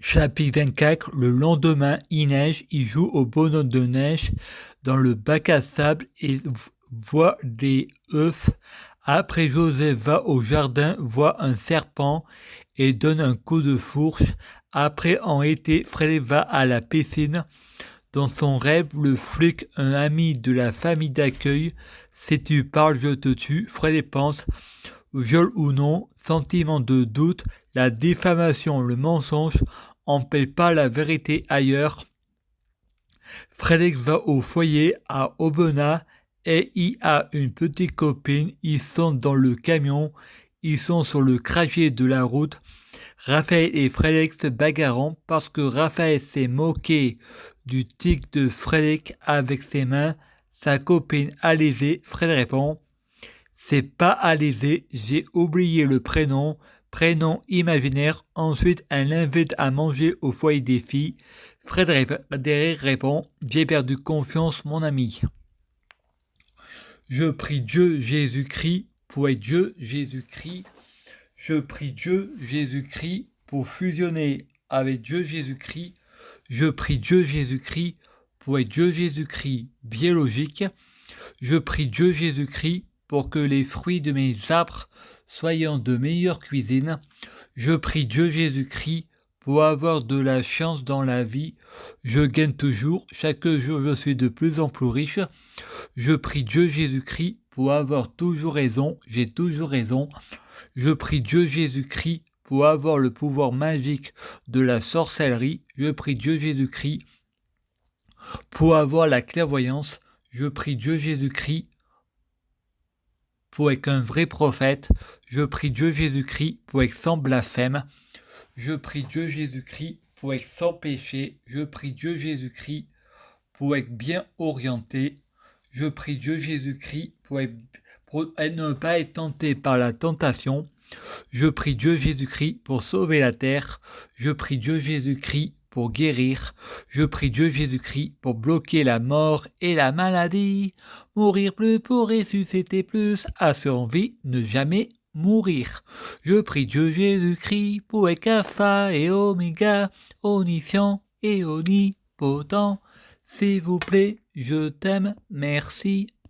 Chapitre 24. Le lendemain, il neige, il joue au bonhomme de neige dans le bac à sable et voit des œufs. Après, Joseph va au jardin, voit un serpent et donne un coup de fourche. Après, en été, Fred va à la piscine. Dans son rêve, le flic, un ami de la famille d'accueil, si tu parles, je te tue. Fred pense, viol ou non, sentiment de doute, la diffamation, le mensonge, empêche pas la vérité ailleurs. Frédéric va au foyer à Aubenas et il a une petite copine. Ils sont dans le camion, ils sont sur le trajet de la route. Raphaël et Frédéric se bagarrent parce que Raphaël s'est moqué du tic de Frédéric avec ses mains. Sa copine Alizée, Frédéric répond, c'est pas Alizée, j'ai oublié le prénom. Prénom imaginaire. Ensuite, elle l'invite à manger au foyer des filles. Frédéric répond, j'ai perdu confiance, mon ami. Je prie Dieu Jésus-Christ pour être Dieu Jésus-Christ. Je prie Dieu Jésus-Christ pour fusionner avec Dieu Jésus-Christ. Je prie Dieu Jésus-Christ pour être Dieu Jésus-Christ biologique. Je prie Dieu Jésus-Christ pour que les fruits de mes arbres soient de meilleure cuisine. Je prie Dieu Jésus-Christ pour avoir de la chance dans la vie. Je gagne toujours, chaque jour je suis de plus en plus riche. Je prie Dieu Jésus-Christ pour avoir toujours raison, j'ai toujours raison. Je prie Dieu Jésus-Christ pour avoir le pouvoir magique de la sorcellerie. Je prie Dieu Jésus-Christ pour avoir la clairvoyance. Je prie Dieu Jésus-Christ pour être un vrai prophète. Je prie Dieu Jésus-Christ pour être sans blasphème. Je prie Dieu Jésus-Christ pour être sans péché. Je prie Dieu Jésus-Christ pour être bien orienté. Je prie Dieu Jésus-Christ pour ne pas être tenté par la tentation. Je prie Dieu Jésus-Christ pour sauver la terre. Je prie Dieu Jésus-Christ pour guérir. Je prie Dieu Jésus-Christ pour bloquer la mort et la maladie. Mourir plus pour ressusciter plus. Assurer en vie, ne jamais mourir. Je prie Dieu Jésus-Christ pour être alpha et oméga, omniscient et omnipotent. S'il vous plaît, je t'aime, merci.